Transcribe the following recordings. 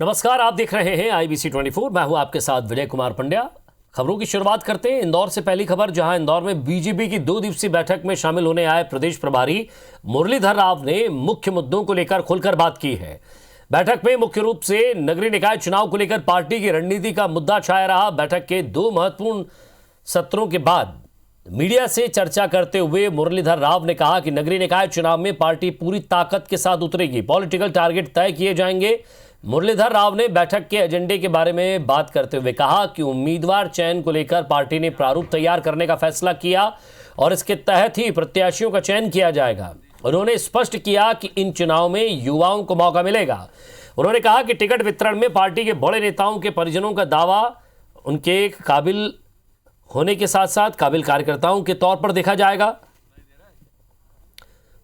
नमस्कार, आप देख रहे हैं IBC 24। मैं हूं आपके साथ विजय कुमार पंड्या। खबरों की शुरुआत करते हैं इंदौर से। पहली खबर, जहां इंदौर में बीजेपी की 2 दिवसीय बैठक में शामिल होने आए प्रदेश प्रभारी मुरलीधर राव ने मुख्य मुद्दों को लेकर खुलकर बात की है। बैठक में मुख्य रूप से नगरीय निकाय चुनाव को लेकर पार्टी की रणनीति का मुद्दा छाया रहा। बैठक के 2 महत्वपूर्ण सत्रों के बाद मीडिया से चर्चा करते हुए मुरलीधर राव ने कहा कि नगरीय निकाय चुनाव में पार्टी पूरी ताकत के साथ उतरेगी, पॉलिटिकल टारगेट तय किए जाएंगे। मुरलीधर राव ने बैठक के एजेंडे के बारे में बात करते हुए कहा कि उम्मीदवार चयन को लेकर पार्टी ने प्रारूप तैयार करने का फैसला किया और इसके तहत ही प्रत्याशियों का चयन किया जाएगा। उन्होंने स्पष्ट किया कि इन चुनाव में युवाओं को मौका मिलेगा। उन्होंने कहा कि टिकट वितरण में पार्टी के बड़े नेताओं के परिजनों का दावा उनके काबिल होने के साथ साथ काबिल कार्यकर्ताओं के तौर पर देखा जाएगा।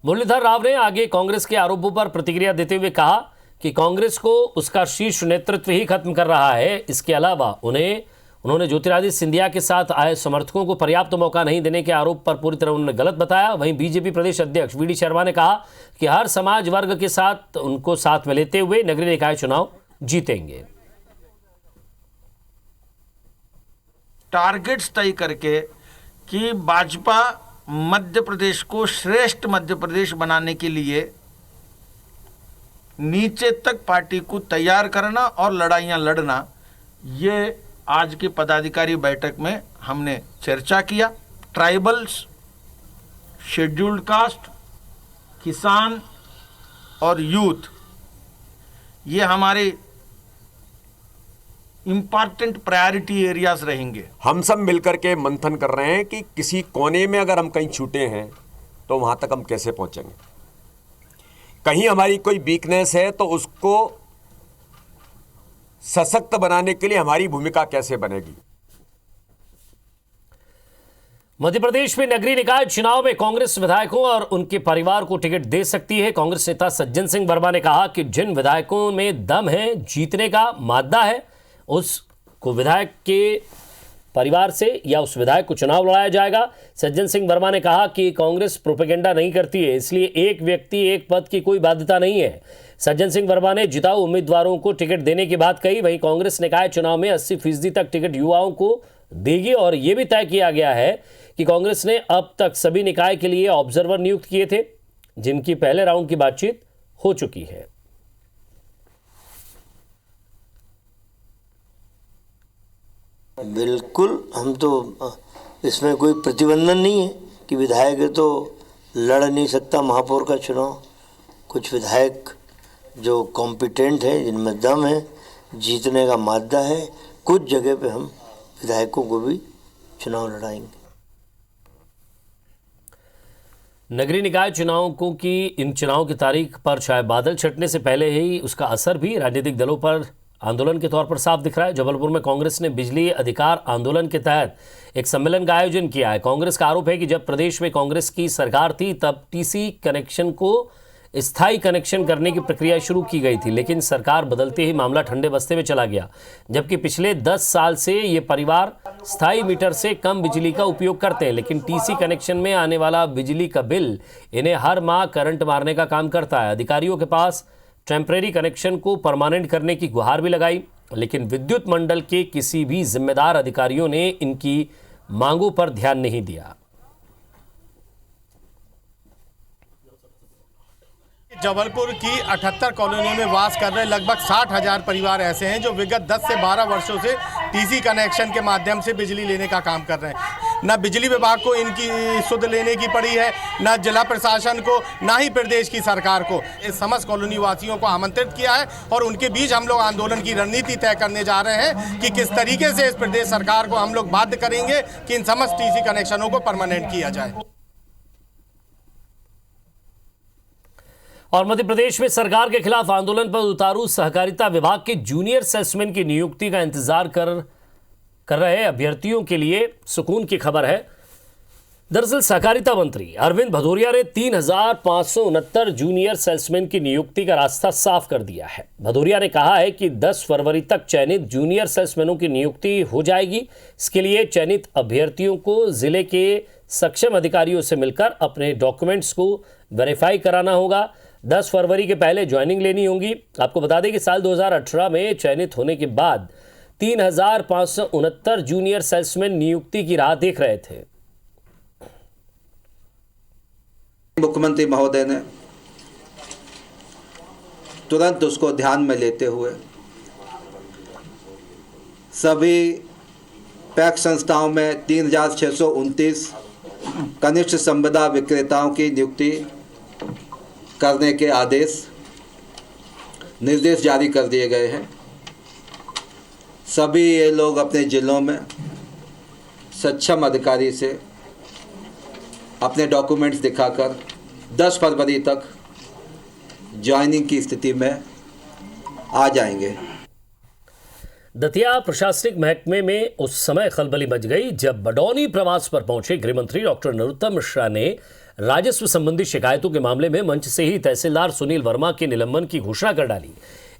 मुरलीधर राव ने आगे कांग्रेस के आरोपों पर प्रतिक्रिया देते हुए कहा कि कांग्रेस को उसका शीर्ष नेतृत्व ही खत्म कर रहा है। इसके अलावा उन्होंने ज्योतिरादित्य सिंधिया के साथ आए समर्थकों को पर्याप्त मौका नहीं देने के आरोप पर पूरी तरह उन्होंने गलत बताया। वहीं बीजेपी प्रदेश अध्यक्ष VD शर्मा ने कहा कि हर समाज वर्ग के साथ उनको साथ में लेते हुए नगरीय निकाय चुनाव जीतेंगे। टारगेट्स तय करके कि भाजपा मध्य प्रदेश को श्रेष्ठ मध्य प्रदेश बनाने के लिए नीचे तक पार्टी को तैयार करना और लड़ाइयां लड़ना, ये आज की पदाधिकारी बैठक में हमने चर्चा किया। ट्राइबल्स, शेड्यूल्ड कास्ट, किसान और यूथ, ये हमारे इंपॉर्टेंट प्रायोरिटी एरियाज रहेंगे। हम सब मिलकर के मंथन कर रहे हैं कि किसी कोने में अगर हम कहीं छूटे हैं तो वहां तक हम कैसे पहुंचेंगे। कहीं हमारी कोई वीकनेस है तो उसको सशक्त बनाने के लिए हमारी भूमिका कैसे बनेगी। मध्य प्रदेश में नगरीय निकाय चुनाव में कांग्रेस विधायकों और उनके परिवार को टिकट दे सकती है। कांग्रेस नेता सज्जन सिंह वर्मा ने कहा कि जिन विधायकों में दम है, जीतने का मादा है, उसको विधायक के परिवार से या उस विधायक को चुनाव लड़ाया जाएगा। सज्जन सिंह वर्मा ने कहा कि कांग्रेस प्रोपेगेंडा नहीं करती है, इसलिए एक व्यक्ति एक पद की कोई बाध्यता नहीं है। सज्जन सिंह वर्मा ने जिताऊ उम्मीदवारों को टिकट देने की बात कही। वहीं कांग्रेस निकाय चुनाव में 80% तक टिकट युवाओं को देगी और यह भी तय किया गया है कि कांग्रेस ने अब तक सभी निकाय के लिए ऑब्जर्वर नियुक्त किए थे, जिनकी पहले राउंड की बातचीत हो चुकी है। बिल्कुल, हम तो इसमें कोई प्रतिबंधन नहीं है कि विधायक है तो लड़ नहीं सकता महापौर का चुनाव। कुछ विधायक जो कॉम्पिटेंट है, जिनमें दम है, जीतने का मादा है, कुछ जगह पे हम विधायकों को भी चुनाव लड़ाएंगे। नगरीय निकाय चुनावों की इन चुनाव की तारीख पर शायद बादल छटने से पहले ही उसका असर भी राजनीतिक दलों पर आंदोलन के तौर पर साफ दिख रहा है। जबलपुर में कांग्रेस ने बिजली अधिकार आंदोलन के तहत एक सम्मेलन का आयोजन किया है। कांग्रेस का आरोप है कि जब प्रदेश में कांग्रेस की सरकार थी तब टीसी कनेक्शन को स्थायी कनेक्शन करने की प्रक्रिया शुरू की गई थी, लेकिन सरकार बदलते ही मामला ठंडे बस्ते में चला गया। जबकि पिछले 10 साल से ये परिवार स्थायी मीटर से कम बिजली का उपयोग करते हैं, लेकिन टीसी कनेक्शन में आने वाला बिजली का बिल इन्हें हर माह करंट मारने का काम करता है। अधिकारियों के पास टेम्परेरी कनेक्शन को परमानेंट करने की गुहार भी लगाई, लेकिन विद्युत मंडल के किसी भी जिम्मेदार अधिकारियों ने इनकी मांगों पर ध्यान नहीं दिया। जबलपुर की 78 कॉलोनियों में वास कर रहे लगभग 60,000 परिवार ऐसे हैं जो विगत 10 से 12 वर्षों से टीसी कनेक्शन के माध्यम से बिजली लेने का काम कर रहे हैं। न बिजली विभाग को इनकी सुध लेने की पड़ी है, न जिला प्रशासन को, न ही प्रदेश की सरकार को। इस समस्त कॉलोनी वासियों को आमंत्रित किया है और उनके बीच हम लोग आंदोलन की रणनीति तय करने जा रहे हैं कि किस तरीके से इस प्रदेश सरकार को हम लोग बाध्य करेंगे कि इन समस्त टीसी कनेक्शनों को परमानेंट किया जाए। और मध्य प्रदेश में सरकार के खिलाफ आंदोलन पर उतारू सहकारिता विभाग के जूनियर सेल्समैन की नियुक्ति का इंतजार कर रहे अभ्यर्थियों के लिए सुकून की खबर है। दरअसल सहकारिता मंत्री अरविंद भदौरिया ने 3,569 जूनियर सेल्समैन की नियुक्ति का रास्ता साफ कर दिया है। भदौरिया ने कहा है कि 10 फरवरी तक चयनित जूनियर सेल्समैनों की नियुक्ति हो जाएगी। इसके लिए चयनित अभ्यर्थियों को जिले के सक्षम अधिकारियों से मिलकर अपने डॉक्यूमेंट्स को वेरीफाई कराना होगा। 10 फरवरी के पहले ज्वाइनिंग लेनी होगी। आपको बता दें कि साल 2018 में चयनित होने के बाद 3,569 जूनियर सेल्समैन नियुक्ति की राह देख रहे थे। मुख्यमंत्री महोदय ने तुरंत उसको ध्यान में लेते हुए सभी पैक संस्थाओं में 3,629 कनिष्ठ संविदा विक्रेताओं की नियुक्ति करने के निर्देश जारी कर दिए गए हैं। सभी ये लोग अपने जिलों में सक्षम अधिकारी से अपने डॉक्यूमेंट्स दिखाकर 10 फरवरी तक ज्वाइनिंग की स्थिति में आ जाएंगे। दतिया प्रशासनिक महकमे में उस समय खलबली मच गई जब बडौनी प्रवास पर पहुंचे गृह मंत्री डॉक्टर नरोत्तम मिश्रा ने राजस्व संबंधी शिकायतों के मामले में मंच से ही तहसीलदार सुनील वर्मा के निलंबन की घोषणा कर डाली।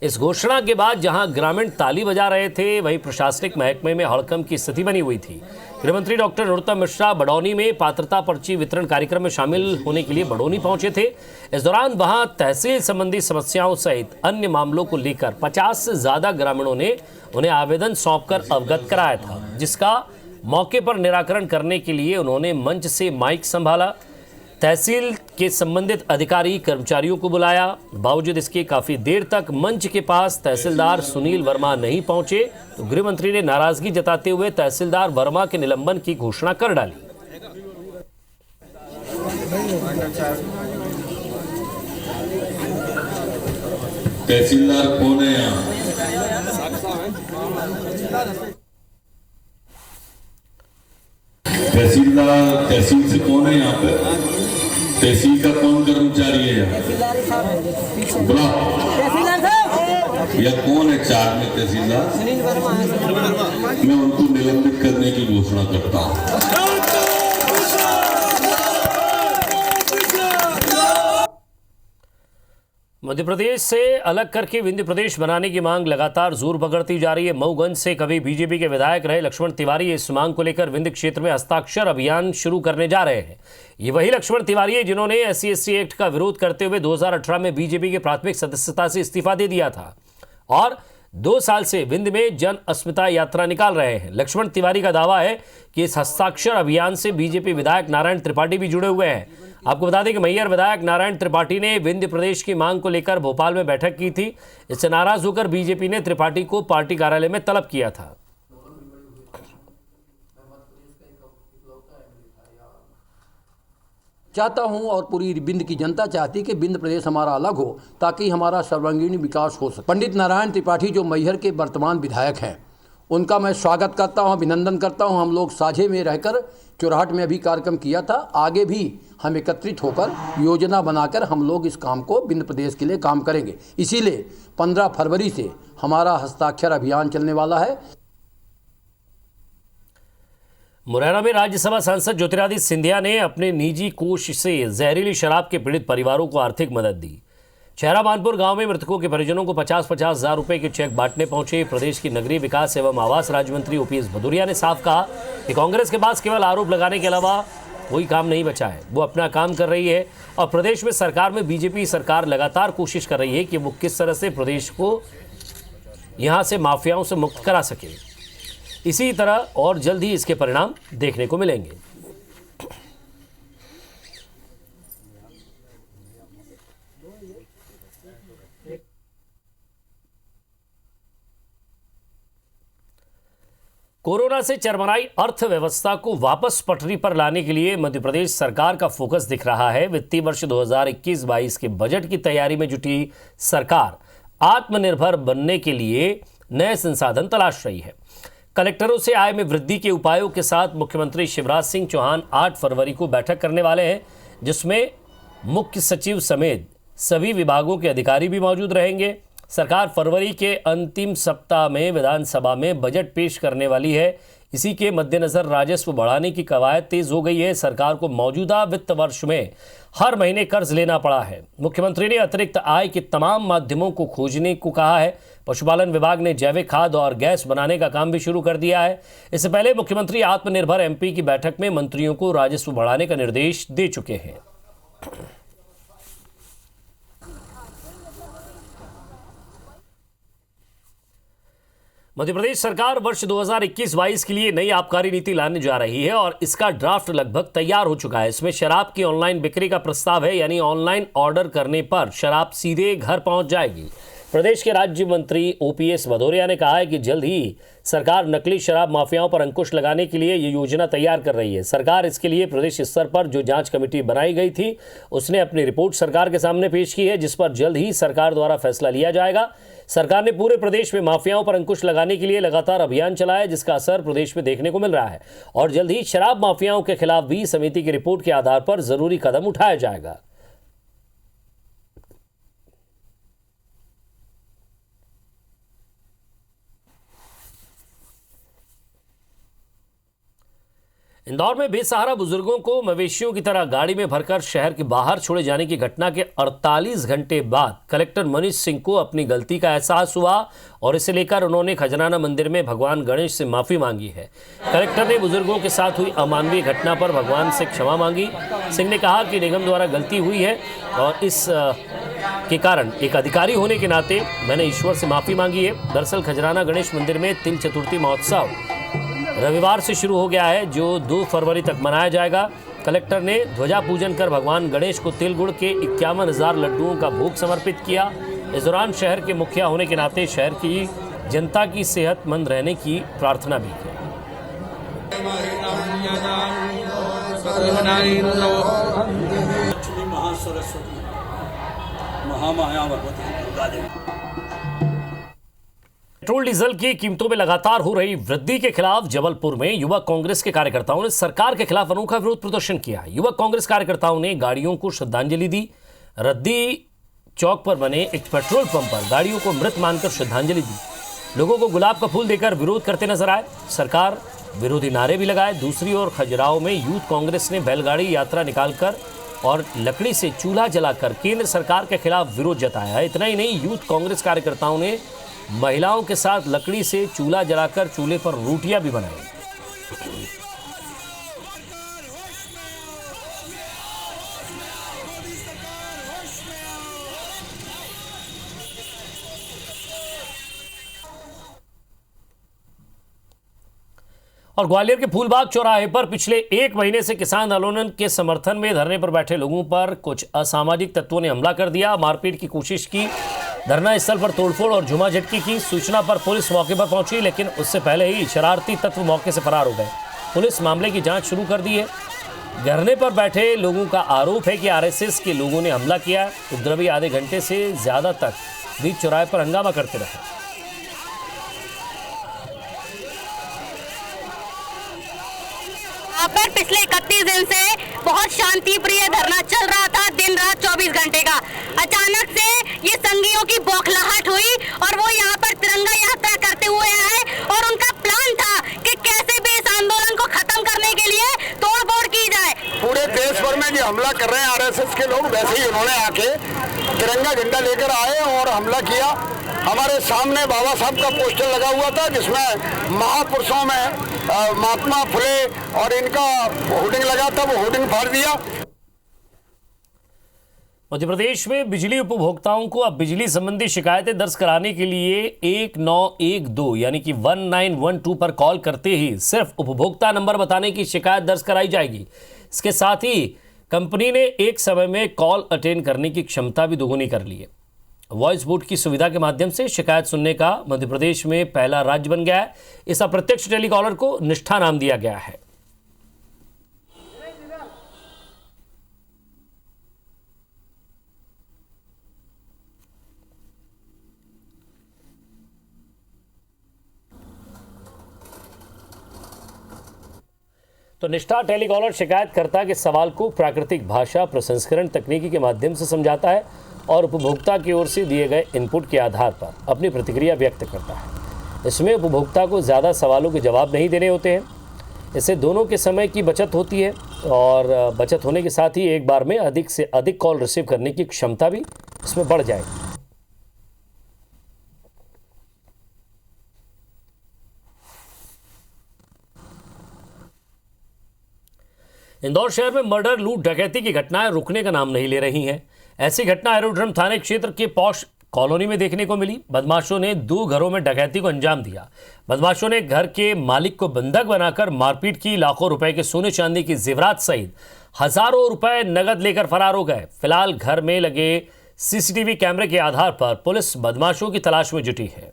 इस घोषणा के बाद जहां ग्रामीण ताली बजा रहे थे, वहीं प्रशासनिक महकमे में हड़कंप की स्थिति बनी हुई थी। गृह मंत्री डॉक्टर नरोत्तम मिश्रा बडौनी में पात्रता पर्ची वितरण कार्यक्रम में शामिल होने के लिए बडौनी पहुंचे थे। इस दौरान वहां तहसील संबंधी समस्याओं सहित अन्य मामलों को लेकर 50 से ज्यादा ग्रामीणों ने उन्हें आवेदन सौंपकर अवगत कराया था, जिसका मौके पर निराकरण करने के लिए उन्होंने मंच से माइक संभाला। तहसील के संबंधित अधिकारी कर्मचारियों को बुलाया। बावजूद इसके काफी देर तक मंच के पास तहसीलदार सुनील वर्मा नहीं पहुंचे तो गृह मंत्री ने नाराजगी जताते हुए तहसीलदार वर्मा के निलंबन की घोषणा कर डाली। तहसीलदार कौन है यहाँ? तहसील से कौन है यहाँ पे? तहसील का कौन कर्मचारी है यहाँ? या कौन है चार में तहसीलदार? मैं उनको निलंबित करने की घोषणा करता हूँ। मध्य प्रदेश से अलग करके विंध्य प्रदेश बनाने की मांग लगातार जोर पकड़ती जा रही है। मऊगंज से कभी बीजेपी के विधायक रहे लक्ष्मण तिवारी इस मांग को लेकर विंध्य क्षेत्र में हस्ताक्षर अभियान शुरू करने जा रहे हैं। ये वही लक्ष्मण तिवारी है जिन्होंने SC/ST एक्ट का विरोध करते हुए 2018 में बीजेपी के प्राथमिक सदस्यता से इस्तीफा दे दिया था और 2 साल से विंध्य में जन अस्मिता यात्रा निकाल रहे हैं। लक्ष्मण तिवारी का दावा है कि इस हस्ताक्षर अभियान से बीजेपी विधायक नारायण त्रिपाठी भी जुड़े हुए हैं। आपको बता दें कि मैयर विधायक नारायण त्रिपाठी ने विंध्य प्रदेश की मांग को लेकर भोपाल में बैठक की थी। इससे नाराज होकर बीजेपी ने त्रिपाठी को पार्टी कार्यालय में तलब किया था। चाहता हूं और पूरी विंध्य की जनता चाहती कि विंध्य प्रदेश हमारा अलग हो ताकि हमारा सर्वांगीण विकास हो सके। पंडित नारायण त्रिपाठी जो मैहर के वर्तमान विधायक हैं, उनका मैं स्वागत करता हूं, अभिनंदन करता हूं। हम लोग साझे में रहकर चौराहट में अभी कार्यक्रम किया था। आगे भी हम एकत्रित होकर योजना बनाकर हम लोग इस काम को विंध्य प्रदेश के लिए काम करेंगे। इसीलिए 15 फरवरी से हमारा हस्ताक्षर अभियान चलने वाला है। मुरैना में राज्यसभा सांसद ज्योतिरादित्य सिंधिया ने अपने निजी कोष से जहरीली शराब के पीड़ित परिवारों को आर्थिक मदद दी। छहरा मानपुर गांव में मृतकों के परिजनों को 50-50 हज़ार रुपए के चेक बांटने पहुंचे प्रदेश की नगरीय विकास एवं आवास राज्य मंत्री OPS भदौरिया ने साफ कहा कि कांग्रेस के पास केवल आरोप लगाने के अलावा कोई काम नहीं बचा है। वो अपना काम कर रही है और प्रदेश में सरकार में बीजेपी सरकार लगातार कोशिश कर रही है कि वो किस तरह से प्रदेश को यहाँ से माफियाओं से मुक्त करा सके। इसी तरह और जल्द ही इसके परिणाम देखने को मिलेंगे। कोरोना से चरमराई अर्थव्यवस्था को वापस पटरी पर लाने के लिए मध्य प्रदेश सरकार का फोकस दिख रहा है। वित्तीय वर्ष 2021-22 के बजट की तैयारी में जुटी सरकार आत्मनिर्भर बनने के लिए नए संसाधन तलाश रही है। कलेक्टरों से आय में वृद्धि के उपायों के साथ मुख्यमंत्री शिवराज सिंह चौहान 8 फरवरी को बैठक करने वाले हैं, जिसमें मुख्य सचिव समेत सभी विभागों के अधिकारी भी मौजूद रहेंगे। सरकार फरवरी के अंतिम सप्ताह में विधानसभा में बजट पेश करने वाली है। इसी के मद्देनजर राजस्व बढ़ाने की कवायद तेज हो गई है। सरकार को मौजूदा वित्त वर्ष में हर महीने कर्ज लेना पड़ा है। मुख्यमंत्री ने अतिरिक्त आय के तमाम माध्यमों को खोजने को कहा है। पशुपालन विभाग ने जैविक खाद और गैस बनाने का काम भी शुरू कर दिया है। इससे पहले मुख्यमंत्री आत्मनिर्भर MP की बैठक में मंत्रियों को राजस्व बढ़ाने का निर्देश दे चुके हैं। मध्य प्रदेश सरकार वर्ष 2021-22 के लिए नई आबकारी नीति लाने जा रही है और इसका ड्राफ्ट लगभग तैयार हो चुका है। इसमें शराब की ऑनलाइन बिक्री का प्रस्ताव है, यानी ऑनलाइन ऑर्डर करने पर शराब सीधे घर पहुंच जाएगी। प्रदेश के राज्य मंत्री ओपीएस भदौरिया ने कहा है कि जल्द ही सरकार नकली शराब माफियाओं पर अंकुश लगाने के लिए ये योजना तैयार कर रही है। सरकार इसके लिए प्रदेश स्तर पर जो जांच कमेटी बनाई गई थी उसने अपनी रिपोर्ट सरकार के सामने पेश की है, जिस पर जल्द ही सरकार द्वारा फैसला लिया जाएगा। सरकार ने पूरे प्रदेश में माफियाओं पर अंकुश लगाने के लिए लगातार अभियान चलाया है, जिसका असर प्रदेश में देखने को मिल रहा है और जल्द ही शराब माफियाओं के खिलाफ भी समिति की रिपोर्ट के आधार पर जरूरी कदम उठाया जाएगा। इंदौर में बेसहारा बुजुर्गों को मवेशियों की तरह गाड़ी में भरकर शहर के बाहर छोड़े जाने की घटना के 48 घंटे बाद कलेक्टर मनीष सिंह को अपनी गलती का एहसास हुआ और इसे लेकर उन्होंने खजराना मंदिर में भगवान गणेश से माफी मांगी है। कलेक्टर ने बुजुर्गों के साथ हुई अमानवीय घटना पर भगवान से क्षमा मांगी। सिंह ने कहा कि निगम द्वारा गलती हुई है और इस के कारण एक अधिकारी होने के नाते मैंने ईश्वर से माफी मांगी है। दरअसल खजराना गणेश मंदिर में तिल चतुर्थी महोत्सव रविवार से शुरू हो गया है, जो 2 फरवरी तक मनाया जाएगा। कलेक्टर ने ध्वजा पूजन कर भगवान गणेश को तिल गुड़ के 51,000 लड्डुओं का भोग समर्पित किया। इस दौरान शहर के मुखिया होने के नाते शहर की जनता की सेहतमंद रहने की प्रार्थना भी की। पेट्रोल डीजल की कीमतों में लगातार हो रही वृद्धि के खिलाफ जबलपुर में युवक कांग्रेस के कार्यकर्ताओं ने सरकार के खिलाफ अनोखा विरोध प्रदर्शन किया। युवक कांग्रेस कार्यकर्ताओं ने गाड़ियों को श्रद्धांजलि दी। रद्दी चौक पर बने एक पेट्रोल पंप पर गाड़ियों को मृत मानकर श्रद्धांजलि दी। लोगों को गुलाब का फूल देकर विरोध करते नजर आए। सरकार विरोधी नारे भी लगाए। दूसरी ओर खजुराहो में यूथ कांग्रेस ने बैलगाड़ी यात्रा निकालकर और लकड़ी से चूल्हा जलाकर केंद्र सरकार के खिलाफ विरोध जताया है। इतना ही नहीं, यूथ कांग्रेस कार्यकर्ताओं ने महिलाओं के साथ लकड़ी से चूल्हा जलाकर चूल्हे पर रोटियां भी बनाई। और ग्वालियर के फूलबाग चौराहे पर पिछले 1 महीने से किसान आंदोलन के समर्थन में धरने पर बैठे लोगों पर कुछ असामाजिक तत्वों ने हमला कर दिया, मारपीट की कोशिश की, धरना स्थल पर तोड़फोड़ और झुमाझटकी की। सूचना पर पुलिस मौके पर पहुंची, लेकिन उससे पहले ही शरारती तत्व मौके से फरार हो गए। पुलिस मामले की जांच शुरू कर दी है। धरने पर बैठे लोगों का आरोप है कि आरएसएस के लोगों ने हमला किया। उपद्रवी आधे घंटे से ज्यादा तक बीच चौराहे पर हंगामा करते रहे। पर पिछले 31 दिन से बहुत शांति प्रिय धरना चल रहा था, दिन रात 24 घंटे का। अचानक से ये संघियों की बौखलाहट हुई और वो यहाँ पर तिरंगा यात्रा करते हुए आए और उनका प्लान था कि कैसे भी इस आंदोलन को खत्म करने के लिए तोड़फोड़ की जाए। पूरे देश भर में जो हमला कर रहे हैं आरएसएस के लोग, वैसे ही उन्होंने आके तिरंगा झंडा लेकर आए और हमला किया। हमारे सामने बाबा साहब का पोस्टर लगा हुआ था जिसमें महापुरुषों में महात्मा फुले और इनका होर्डिंग लगा था, वो होर्डिंग फाड़ दिया। मध्य प्रदेश में बिजली उपभोक्ताओं को अब बिजली संबंधी शिकायतें दर्ज कराने के लिए 1912 यानी कि 1912 पर कॉल करते ही सिर्फ उपभोक्ता नंबर बताने की शिकायत दर्ज कराई जाएगी। इसके साथ ही कंपनी ने एक समय में कॉल अटेंड करने की क्षमता भी दोगुनी कर ली है। वॉइस बोट की सुविधा के माध्यम से शिकायत सुनने का मध्य प्रदेश में पहला राज्य बन गया है। इस अप्रत्यक्ष टेलीकॉलर को निष्ठा नाम दिया गया है। तो निष्ठा टेलीकॉलर शिकायतकर्ता के सवाल को प्राकृतिक भाषा प्रसंस्करण तकनीकी के माध्यम से समझाता है और उपभोक्ता की ओर से दिए गए इनपुट के आधार पर अपनी प्रतिक्रिया व्यक्त करता है। इसमें उपभोक्ता को ज़्यादा सवालों के जवाब नहीं देने होते हैं। इससे दोनों के समय की बचत होती है और बचत होने के साथ ही एक बार में अधिक से अधिक कॉल रिसीव करने की क्षमता भी इसमें बढ़ जाएगी। इंदौर शहर में मर्डर, लूट, डकैती की घटनाएं रुकने का नाम नहीं ले रही हैं। ऐसी घटना एरोड्रम थाने क्षेत्र के पॉश कॉलोनी में देखने को मिली। बदमाशों ने 2 घरों में डकैती को अंजाम दिया। बदमाशों ने घर के मालिक को बंधक बनाकर मारपीट की। लाखों रुपए के सोने चांदी की जेवरात सहित हजारों रुपए नगद लेकर फरार हो गए। फिलहाल घर में लगे सीसीटीवी कैमरे के आधार पर पुलिस बदमाशों की तलाश में जुटी है।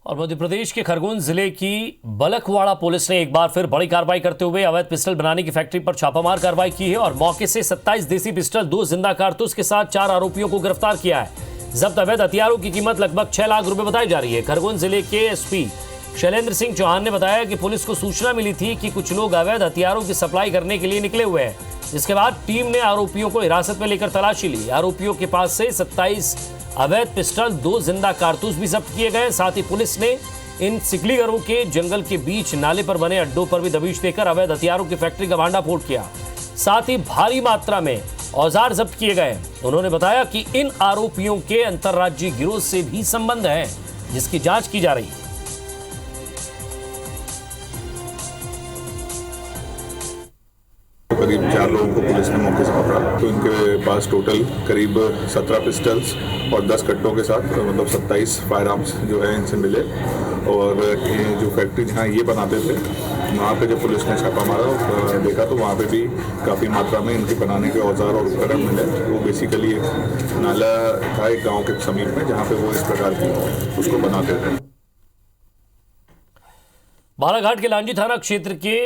और मध्य प्रदेश के खरगोन जिले की बलकवाड़ा पुलिस ने एक बार फिर बड़ी कार्रवाई करते हुए अवैध पिस्टल बनाने की फैक्ट्री पर छापामार कार्रवाई की है और मौके से 27 देसी पिस्टल, 2 जिंदा कारतूस के साथ 4 आरोपियों को गिरफ्तार किया है। जब्त अवैध हथियारों की कीमत लगभग 6 लाख रुपए बताई जा रही है। खरगोन जिले के एसपी शैलेंद्र सिंह चौहान ने बताया कि पुलिस को सूचना मिली थी कि कुछ लोग अवैध हथियारों की सप्लाई करने के लिए निकले हुए हैं, जिसके बाद टीम ने आरोपियों को हिरासत में लेकर तलाशी ली। आरोपियों के पास से 27 अवैध पिस्टल, 2 जिंदा कारतूस भी जब्त किए गए। साथ ही पुलिस ने इन सिकलीगरों के जंगल के बीच नाले पर बने अड्डों पर भी दबिश देकर अवैध हथियारों की फैक्ट्री का भांडाफोड़ किया। साथ ही भारी मात्रा में औजार जब्त किए गए। उन्होंने बताया कि इन आरोपियों के अंतर्राज्यीय गिरोह से भी संबंध है, जिसकी जांच की जा रही है। करीब 4 लोगों को पुलिस ने मौके से पकड़ा, तो इनके पास टोटल करीब 17 पिस्टल्स और 10 कट्टों के साथ मतलब 27 फायर आर्म्स जो है इनसे मिले। और ये जो फैक्ट्री जहाँ ये बनाते थे, वहाँ पे जब पुलिस ने छापा मारा देखा तो वहाँ पे भी काफ़ी मात्रा में इनके बनाने के औजार और उपकरण मिले। वो बेसिकली एक नाला था एक गाँव के समीप में, जहाँ पे वो इस प्रकार की उसको बनाते थे। बालाघाट के लांजी थाना क्षेत्र के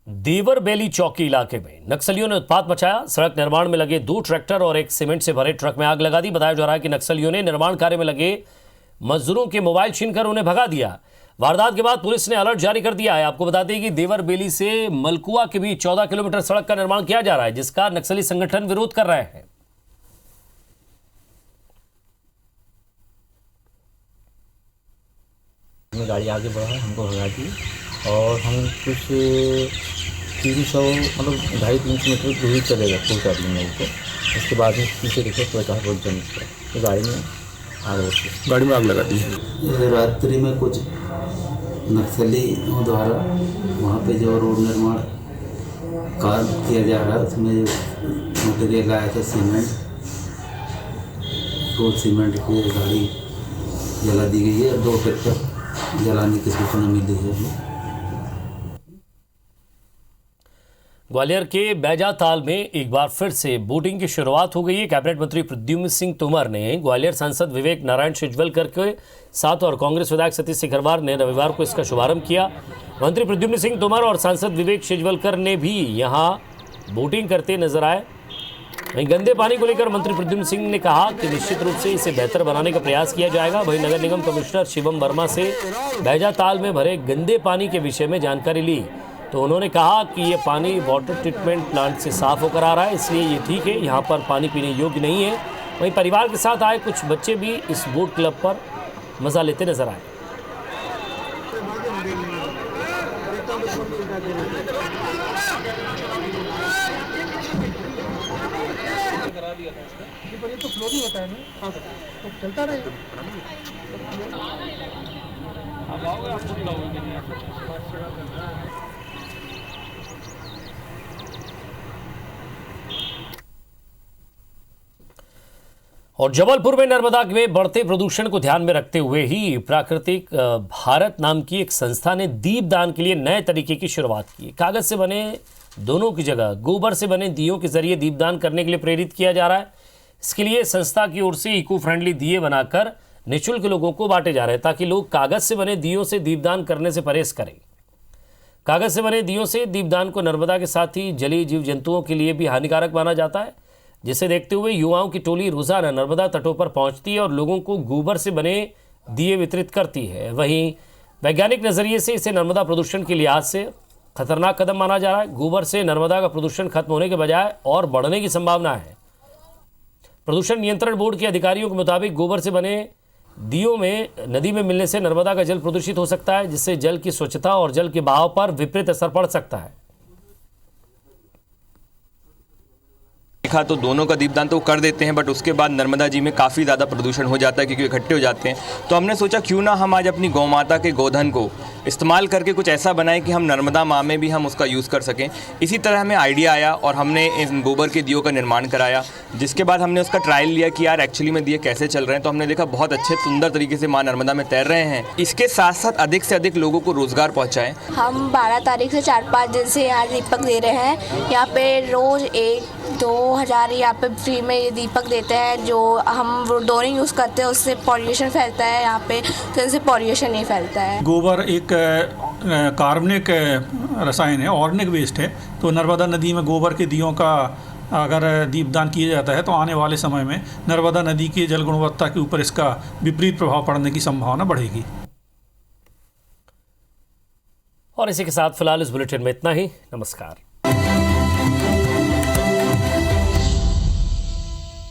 देवर बेली चौकी इलाके में नक्सलियों ने उत्पात मचाया। सड़क निर्माण में लगे 2 ट्रैक्टर और एक सीमेंट से भरे ट्रक में आग लगा दी। बताया जा रहा है कि नक्सलियों ने निर्माण कार्य में लगे मजदूरों के मोबाइल छीनकर उन्हें भगा दिया। वारदात के बाद पुलिस ने अलर्ट जारी कर दिया है। आपको बता दें कि देवर बेली से मलकुआ के बीच 14 किलोमीटर सड़क का निर्माण किया जा रहा है, जिसका नक्सली संगठन विरोध कर रहे हैं। गाड़ी आगे बढ़ा, हमको भगा दी और हम कुछ 300 मतलब 250-300 मीटर दूरी चलेगा पहुँचा दिए उसको। उसके बाद में पीछे देखो तो कहा बहुत जन तो गाड़ी में आग लगा दी। रात्रि में कुछ नक्सली द्वारा वहाँ पे जो रोड निर्माण कार्य किया जा रहा है, उसमें मटेरियल आया था सीमेंट, तो सीमेंट की गाड़ी जला दी गई है। 2 ट्रैक्टर जलाने की सूचना मिली है। ग्वालियर के बैजाताल में एक बार फिर से बोटिंग की शुरुआत हो गई है। कैबिनेट मंत्री प्रद्युम्न सिंह तोमर ने ग्वालियर सांसद विवेक नारायण शेजवलकर के साथ और कांग्रेस विधायक सतीश सिकरवार ने रविवार को इसका शुभारंभ किया। मंत्री प्रद्युम्न सिंह तोमर और सांसद विवेक शेजवलकर ने भी यहां बोटिंग करते नजर आए। वहीं गंदे पानी को लेकर मंत्री प्रद्युम्न सिंह ने कहा कि निश्चित रूप से इसे बेहतर बनाने का प्रयास किया जाएगा। वहीं नगर निगम कमिश्नर शिवम वर्मा से बैजाताल में भरे गंदे पानी के विषय में जानकारी ली, तो उन्होंने कहा कि ये पानी वाटर ट्रीटमेंट प्लांट से साफ होकर आ रहा है, इसलिए ये ठीक है, यहाँ पर पानी पीने योग्य नहीं है। वहीं परिवार के साथ आए कुछ बच्चे भी इस बोट क्लब पर मज़ा लेते नजर आए। तो फ्लो भी होता है ना, तो चलता रहेगा। और जबलपुर में नर्मदा में बढ़ते प्रदूषण को ध्यान में रखते हुए ही प्राकृतिक भारत नाम की एक संस्था ने दीपदान के लिए नए तरीके की शुरुआत की। कागज से बने दोनों की जगह गोबर से बने दियों के जरिए दीपदान करने के लिए प्रेरित किया जा रहा है। इसके लिए संस्था की ओर से इको फ्रेंडली दिए बनाकर निःशुल्क लोगों को बांटे जा रहे हैं, ताकि लोग कागज से बने दियों से दीपदान करने से परहेज करें। कागज से बने दियों से दीपदान को नर्मदा के साथ ही जलीय जीव जंतुओं के लिए भी हानिकारक माना जाता है, जिसे देखते हुए युवाओं की टोली रोजाना नर्मदा तटों पर पहुंचती है और लोगों को गोबर से बने दिए वितरित करती है। वहीं वैज्ञानिक नजरिए से इसे नर्मदा प्रदूषण के लिहाज से खतरनाक कदम माना जा रहा है। गोबर से नर्मदा का प्रदूषण खत्म होने के बजाय और बढ़ने की संभावना है। प्रदूषण नियंत्रण बोर्ड के अधिकारियों के मुताबिक गोबर से बने दियों में नदी में मिलने से नर्मदा का जल प्रदूषित हो सकता है, जिससे जल की स्वच्छता और जल के बहाव पर विपरीत असर पड़ सकता है। देखा तो दोनों का दीपदान तो कर देते हैं, बट उसके बाद नर्मदा जी में काफ़ी ज़्यादा प्रदूषण हो जाता है क्योंकि इकट्ठे हो जाते हैं। तो हमने सोचा क्यों ना हम आज अपनी गौ माता के गोधन को इस्तेमाल करके कुछ ऐसा बनाएं कि हम नर्मदा माँ में भी हम उसका यूज़ कर सकें। इसी तरह हमें आइडिया आया और हमने इन गोबर के दियों का निर्माण कराया, जिसके बाद हमने उसका ट्रायल लिया कि यार एक्चुअली में दिए कैसे चल रहे हैं। तो हमने देखा बहुत अच्छे सुंदर तरीके से माँ नर्मदा में तैर रहे हैं। इसके साथ साथ अधिक से अधिक लोगों को रोज़गार पहुँचाएँ। हम 12 तारीख से 4-5 दिन से यहाँ दीपक दे रहे हैं। यहाँ पे रोज़ 1-2 हज़ार यहाँ पे फ्री में ये दीपक देते हैं। जो हम डोरिंग यूज़ करते हैं उससे पॉल्यूशन फैलता है यहाँ पे, तो इनसे पॉल्यूशन नहीं फैलता है। गोबर एक कार्बनिक रसायन है, ऑर्गेनिक वेस्ट है। तो नर्मदा नदी में गोबर के दियों का अगर दीपदान किया जाता है तो आने वाले समय में नर्मदा नदी की जल गुणवत्ता के ऊपर इसका विपरीत प्रभाव पड़ने की संभावना बढ़ेगी। और इसी के साथ फिलहाल इस बुलेटिन में इतना ही। नमस्कार।